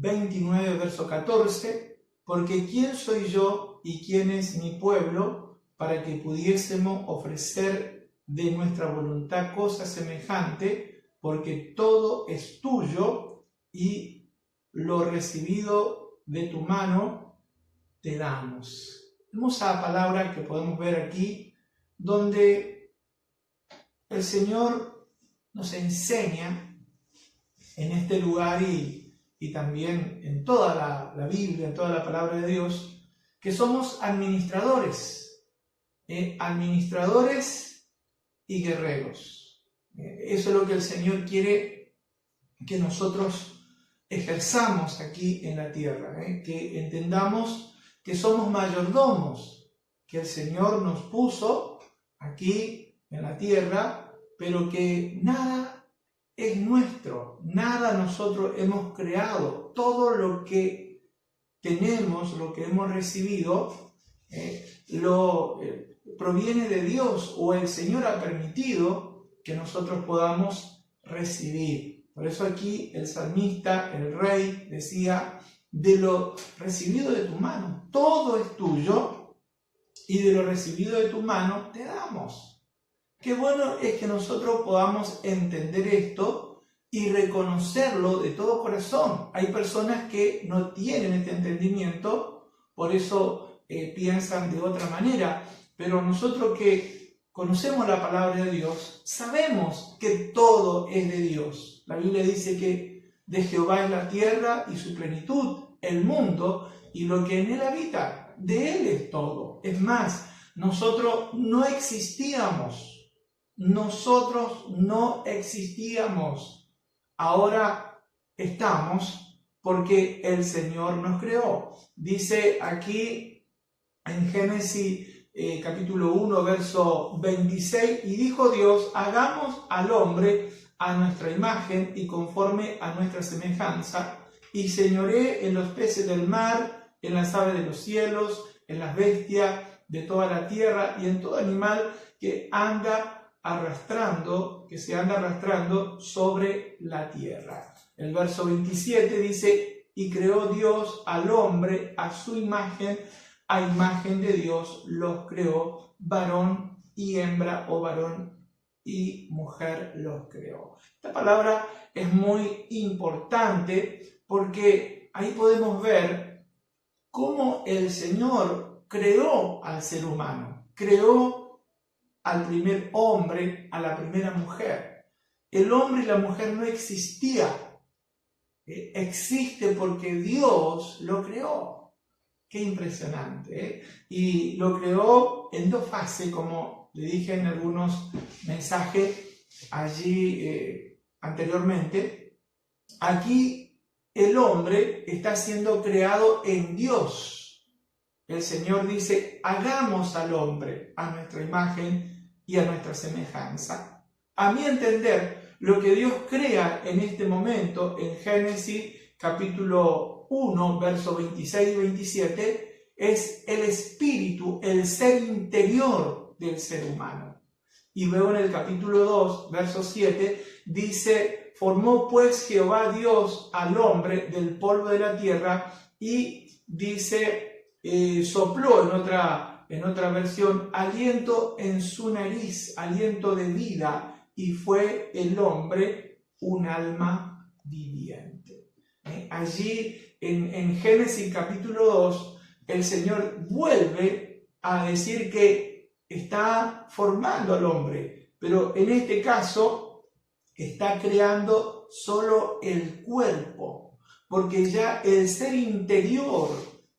29, verso 14, porque ¿quién soy yo y quién es mi pueblo para que pudiésemos ofrecer de nuestra voluntad cosa semejante? Porque todo es tuyo y lo recibido de tu mano te damos. Hermosa palabra que podemos ver aquí, donde el Señor nos enseña en este lugar y también en toda la Biblia, en toda la palabra de Dios, que somos administradores, administradores y guerreros. Eso es lo que el Señor quiere que nosotros ejerzamos aquí en la tierra, que entendamos que somos mayordomos, que el Señor nos puso aquí en la tierra, pero que nada es nuestro, nada nosotros hemos creado, todo lo que tenemos, lo que hemos recibido, proviene de Dios, o el Señor ha permitido que nosotros podamos recibir. Por eso aquí el salmista, el rey, decía: de lo recibido de tu mano, todo es tuyo, y de lo recibido de tu mano te damos. Qué bueno es que nosotros podamos entender esto y reconocerlo de todo corazón. Hay personas que no tienen este entendimiento, por eso piensan de otra manera, pero nosotros que conocemos la palabra de Dios, sabemos que todo es de Dios. La Biblia dice que de Jehová es la tierra y su plenitud, el mundo y lo que en él habita, de él es todo. Es más, nosotros no existíamos. Ahora estamos porque el Señor nos creó. Dice aquí en Génesis capítulo 1, verso 26, y dijo Dios: hagamos al hombre a nuestra imagen y conforme a nuestra semejanza, y señoree en los peces del mar, en las aves de los cielos, en las bestias de toda la tierra y en todo animal que se anda arrastrando sobre la tierra. El verso 27 dice: y creó Dios al hombre a su imagen, a imagen de Dios los creó, varón y hembra, o varón y mujer los creó. Esta palabra es muy importante porque ahí podemos ver cómo el Señor creó al ser humano, creó al primer hombre, a la primera mujer. El hombre y la mujer no existían. Existe porque Dios lo creó. Qué impresionante. Y lo creó en dos fases, como le dije en algunos mensajes allí anteriormente. Aquí el hombre está siendo creado en Dios. El Señor dice: hagamos al hombre a nuestra imagen y a nuestra semejanza. A mi entender, lo que Dios crea en este momento, en Génesis capítulo 1, versos 26 y 27, es el espíritu, el ser interior del ser humano. Y luego en el capítulo 2, verso 7, dice: formó pues Jehová Dios al hombre del polvo de la tierra, y dice, sopló en otra versión, aliento en su nariz, aliento de vida, y fue el hombre un alma viviente. Allí en Génesis capítulo 2, el Señor vuelve a decir que está formando al hombre, pero en este caso está creando solo el cuerpo, porque ya el ser interior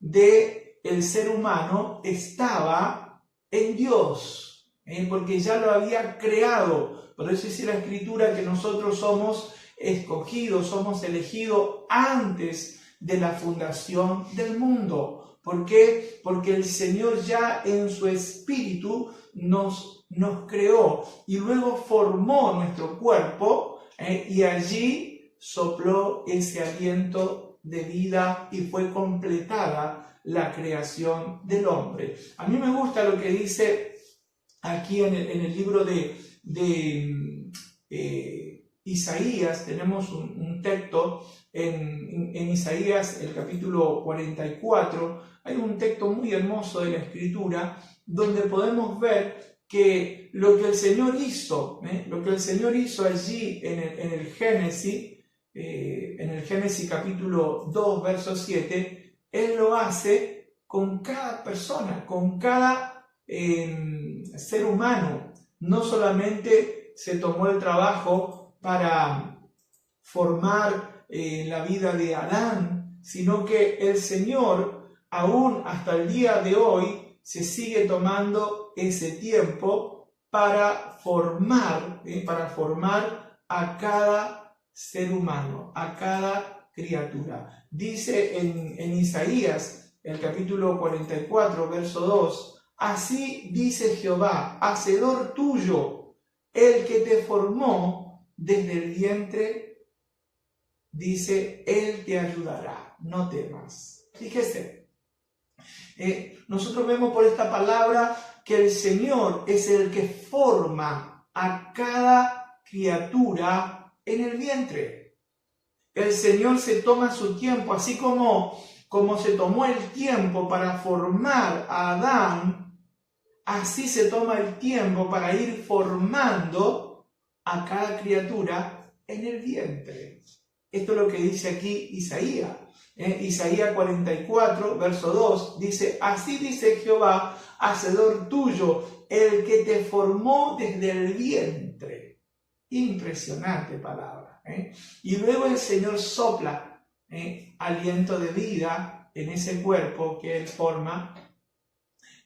del ser humano estaba en Dios, porque ya lo había creado. Por eso dice la Escritura que nosotros somos escogidos, somos elegidos antes de la fundación del mundo. ¿Por qué? Porque el Señor ya en su espíritu nos creó y luego formó nuestro cuerpo, y allí sopló ese aliento de vida y fue completada la creación del hombre. A mí me gusta lo que dice aquí en el libro de Isaías, tenemos un texto en Isaías, el capítulo 44, hay un texto muy hermoso de la Escritura, donde podemos ver que lo que el Señor hizo allí en el Génesis capítulo 2, verso 7, Él lo hace con cada persona, con cada ser humano. No solamente se tomó el trabajo para formar la vida de Adán, sino que el Señor, aún hasta el día de hoy, se sigue tomando ese tiempo para formar a cada ser humano, a cada criatura. Dice en Isaías, el capítulo 44, verso 2, así dice Jehová, hacedor tuyo, el que te formó desde el vientre, dice, Él te ayudará, no temas. Fíjese, nosotros vemos por esta palabra que el Señor es el que forma a cada criatura en el vientre. El Señor se toma su tiempo, así como se tomó el tiempo para formar a Adán, así se toma el tiempo para ir formando a cada criatura en el vientre. Esto es lo que dice aquí Isaías. Isaías 44, verso 2, dice, así dice Jehová, hacedor tuyo, el que te formó desde el vientre. Impresionante palabra. Y luego el Señor sopla aliento de vida en ese cuerpo que Él forma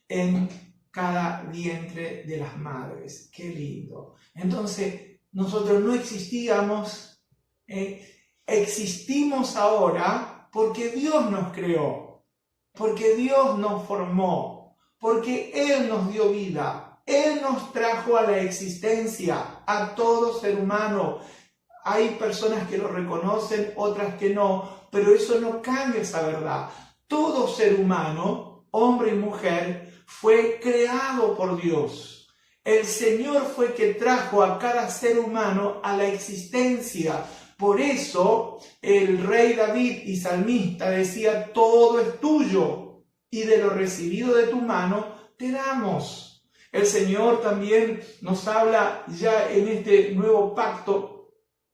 en cada vientre de las madres. ¡Qué lindo! Entonces, nosotros no existíamos, existimos ahora porque Dios nos creó, porque Dios nos formó, porque Él nos dio vida, Él nos trajo a la existencia, a todo ser humano. Hay personas que lo reconocen, otras que no, pero eso no cambia esa verdad. Todo ser humano, hombre y mujer, fue creado por Dios. El Señor fue que trajo a cada ser humano a la existencia. Por eso el rey David y salmista decía, todo es tuyo y de lo recibido de tu mano te damos. El Señor también nos habla ya en este nuevo pacto,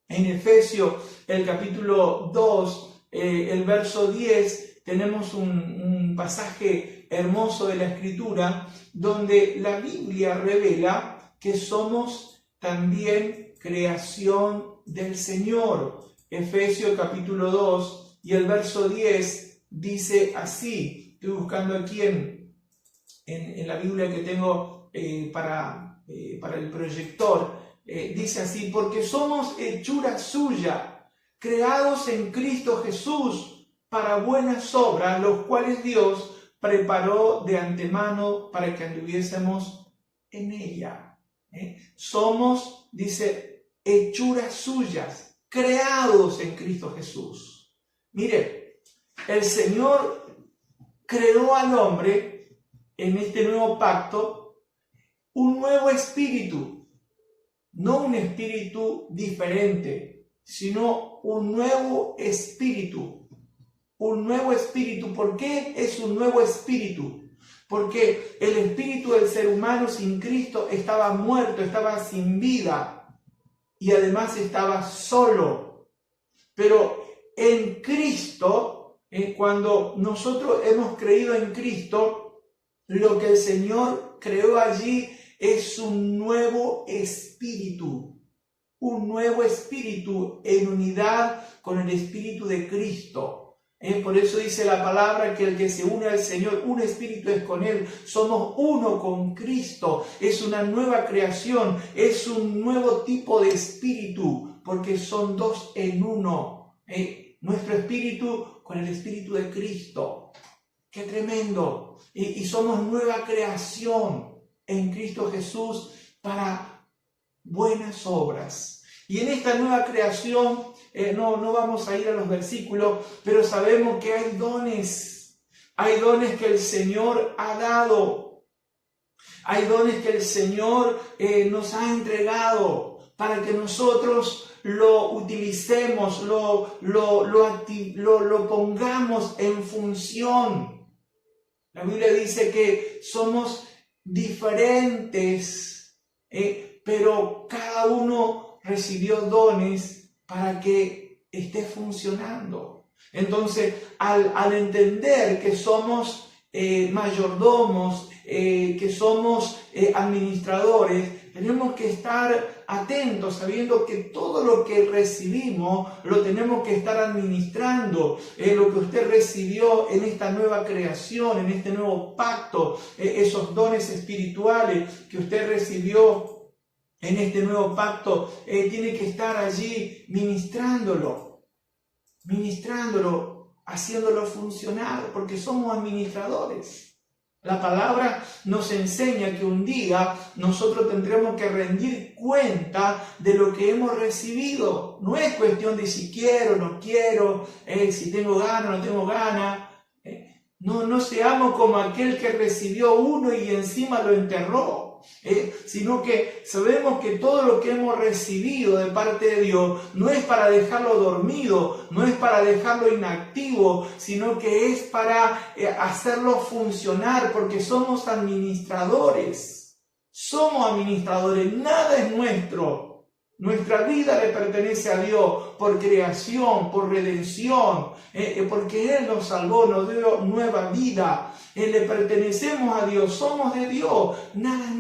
en Efesios, el capítulo 2, el verso 10, tenemos un pasaje hermoso de la Escritura donde la Biblia revela que somos también creación del Señor. Efesios capítulo 2 y el verso 10 dice así, estoy buscando aquí en la Biblia que tengo para el proyector, dice así, porque somos hechura suya, creados en Cristo Jesús para buenas obras, los cuales Dios preparó de antemano para que anduviésemos en ella. Somos, dice, hechuras suyas, creados en Cristo Jesús. Mire, el Señor creó al hombre en este nuevo pacto un nuevo espíritu, no un espíritu diferente, sino un nuevo espíritu. Un nuevo espíritu. ¿Por qué es un nuevo espíritu? Porque el espíritu del ser humano sin Cristo estaba muerto, estaba sin vida. Y además estaba solo. Pero en Cristo, cuando nosotros hemos creído en Cristo, lo que el Señor creó allí es un nuevo espíritu. Un nuevo espíritu en unidad con el espíritu de Cristo. Por eso dice la palabra que el que se une al Señor, un espíritu es con Él. Somos uno con Cristo. Es una nueva creación. Es un nuevo tipo de espíritu. Porque son dos en uno. Nuestro espíritu con el espíritu de Cristo. ¡Qué tremendo! Y somos nueva creación en Cristo Jesús para buenas obras. Y en esta nueva creación, no vamos a ir a los versículos, pero sabemos que hay dones que el Señor ha dado, hay dones que el Señor nos ha entregado para que nosotros lo utilicemos, lo pongamos en función. La Biblia dice que somos diferentes, pero cada uno recibió dones para que esté funcionando. Entonces, al entender que somos mayordomos, que somos administradores, tenemos que estar atentos, sabiendo que todo lo que recibimos lo tenemos que estar administrando. Lo que usted recibió en esta nueva creación, en este nuevo pacto, esos dones espirituales que usted recibió en este nuevo pacto, tiene que estar allí ministrándolo, haciéndolo funcionar, porque somos administradores. La palabra nos enseña que un día nosotros tendremos que rendir cuenta de lo que hemos recibido. No es cuestión de si quiero, no quiero, si tengo ganas, no tengo ganas. No seamos como aquel que recibió uno y encima lo enterró. Sino que sabemos que todo lo que hemos recibido de parte de Dios no es para dejarlo dormido, no es para dejarlo inactivo, sino que es para hacerlo funcionar, porque somos administradores, nada es nuestro. Nuestra vida le pertenece a Dios por creación, por redención, porque Él nos salvó, nos dio nueva vida. Le pertenecemos a Dios, somos de Dios, nada es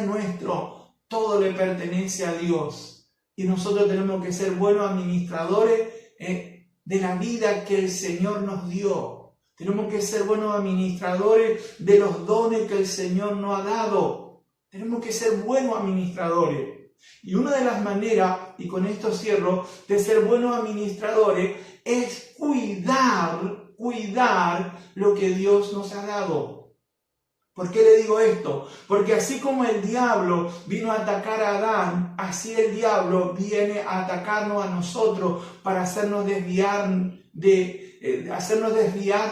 nuestro, todo le pertenece a Dios. Y nosotros tenemos que ser buenos administradores de la vida que el Señor nos dio. Tenemos que ser buenos administradores de los dones que el Señor nos ha dado. Tenemos que ser buenos administradores. Y una de las maneras, y con esto cierro, de ser buenos administradores es cuidar lo que Dios nos ha dado. ¿Por qué le digo esto? Porque así como el diablo vino a atacar a Adán, así el diablo viene a atacarnos a nosotros para hacernos desviar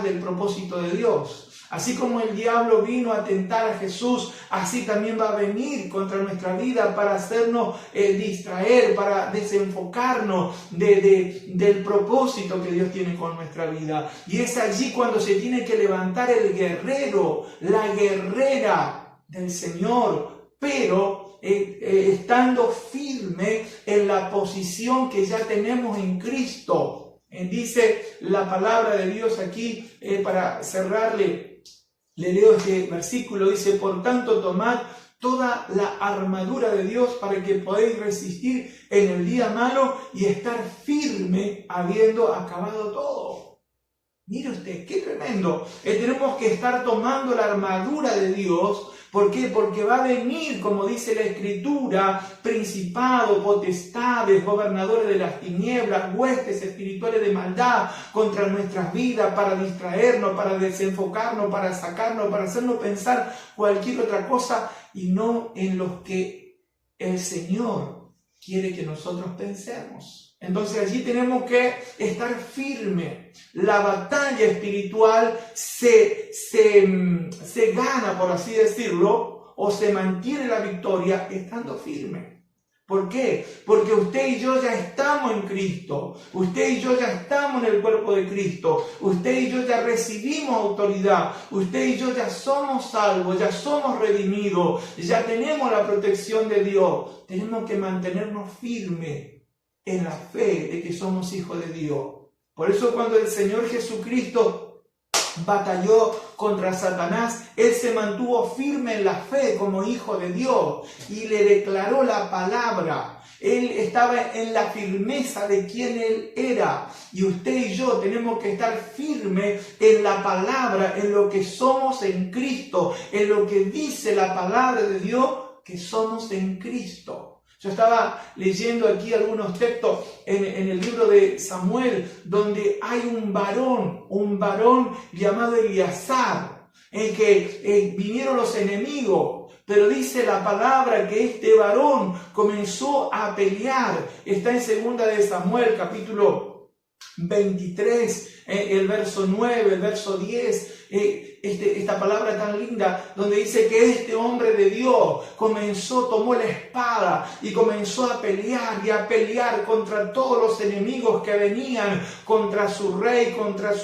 del propósito de Dios. Así como el diablo vino a tentar a Jesús, así también va a venir contra nuestra vida para hacernos distraer, para desenfocarnos del propósito que Dios tiene con nuestra vida. Y es allí cuando se tiene que levantar el guerrero, la guerrera del Señor, pero estando firme en la posición que ya tenemos en Cristo. Dice la palabra de Dios aquí, para cerrarle, le leo este versículo, dice: por tanto, tomad toda la armadura de Dios para que podáis resistir en el día malo y estar firme habiendo acabado todo. Mire usted, qué tremendo. Tenemos que estar tomando la armadura de Dios. ¿Por qué? Porque va a venir, como dice la Escritura, principados, potestades, gobernadores de las tinieblas, huestes espirituales de maldad contra nuestras vidas, para distraernos, para desenfocarnos, para sacarnos, para hacernos pensar cualquier otra cosa y no en lo que el Señor quiere que nosotros pensemos. Entonces allí tenemos que estar firmes. La batalla espiritual se gana, por así decirlo, o se mantiene la victoria estando firme. ¿Por qué? Porque usted y yo ya estamos en Cristo. Usted y yo ya estamos en el cuerpo de Cristo. Usted y yo ya recibimos autoridad. Usted y yo ya somos salvos, ya somos redimidos, ya tenemos la protección de Dios. Tenemos que mantenernos firmes en la fe de que somos hijos de Dios. Por eso cuando el Señor Jesucristo batalló contra Satanás, Él se mantuvo firme en la fe como hijo de Dios y le declaró la palabra. Él estaba en la firmeza de quien Él era. Y usted y yo tenemos que estar firmes en la palabra, en lo que somos en Cristo, en lo que dice la palabra de Dios que somos en Cristo. Yo estaba leyendo aquí algunos textos en el libro de Samuel, donde hay un varón llamado Eleazar, en que vinieron los enemigos, pero dice la palabra que este varón comenzó a pelear. Está en 2 de Samuel, capítulo 23, el verso 9, el verso 10, esta palabra tan linda, donde dice que este hombre de Dios tomó la espada y comenzó a pelear contra todos los enemigos que venían contra su rey, contra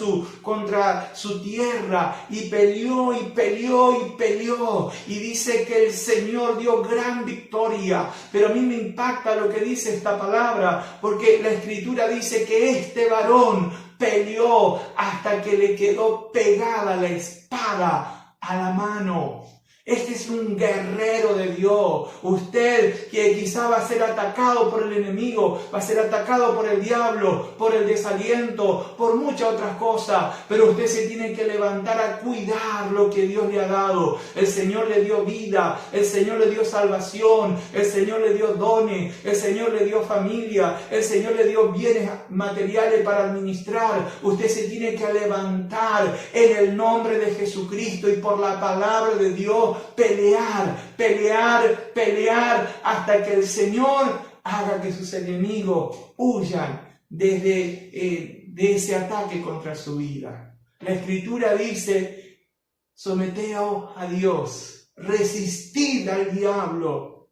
su tierra, y peleó y peleó y peleó, y dice que el Señor dio gran victoria. Pero a mí me impacta lo que dice esta palabra, porque la Escritura dice que este varón peleó hasta que le quedó pegada la espada a la mano. Este es un guerrero de Dios. Usted que quizá va a ser atacado por el enemigo, va a ser atacado por el diablo, por el desaliento, por muchas otras cosas, pero usted se tiene que levantar a cuidar lo que Dios le ha dado. El Señor le dio vida, el Señor le dio salvación, el Señor le dio dones, el Señor le dio familia, el Señor le dio bienes materiales para administrar. Usted se tiene que levantar en el nombre de Jesucristo y por la palabra de Dios pelear hasta que el Señor haga que sus enemigos huyan de ese ataque contra su vida. La Escritura dice: someteos a Dios, resistid al diablo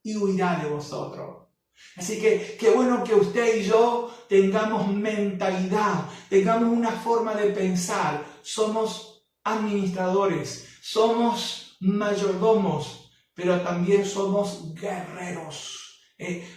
y huirá de vosotros. Así que qué bueno que usted y yo tengamos mentalidad, tengamos una forma de pensar. Somos administradores, somos mayordomos, pero también somos guerreros.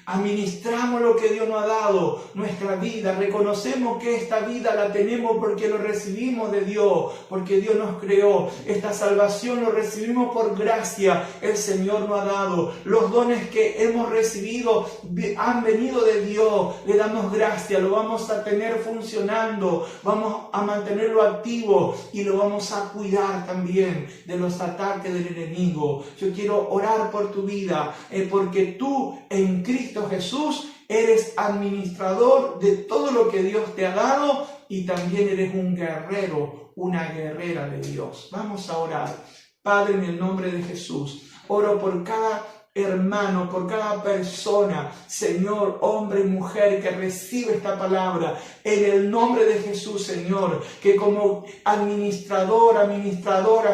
Administramos lo que Dios nos ha dado, nuestra vida. Reconocemos que esta vida la tenemos porque lo recibimos de Dios, porque Dios nos creó. Esta salvación lo recibimos por gracia. El Señor nos ha dado. Los dones que hemos recibido han venido de Dios. Le damos gracia, lo vamos a tener funcionando, vamos a mantenerlo activo y lo vamos a cuidar también de los ataques del enemigo. Yo quiero orar por tu vida, porque tú en Cristo Jesús eres administrador de todo lo que Dios te ha dado y también eres un guerrero, una guerrera de Dios. Vamos a orar. Padre, en el nombre de Jesús, oro por cada hermano, por cada persona, Señor, hombre y mujer que recibe esta palabra, en el nombre de Jesús, Señor, que como administradora,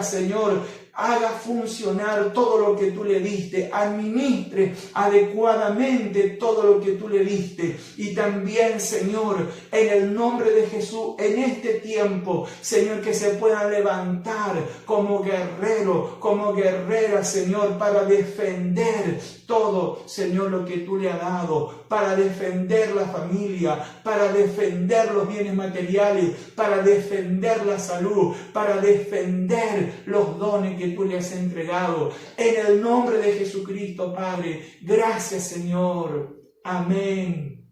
Señor, haga funcionar todo lo que tú le diste, administre adecuadamente todo lo que tú le diste. Y también, Señor, en el nombre de Jesús, en este tiempo, Señor, que se puedan levantar como guerrero, como guerrera, Señor, para defender todo, Señor, lo que tú le has dado, para defender la familia, para defender los bienes materiales, para defender la salud, para defender los dones que tú le has entregado. En el nombre de Jesucristo, Padre, gracias, Señor. Amén.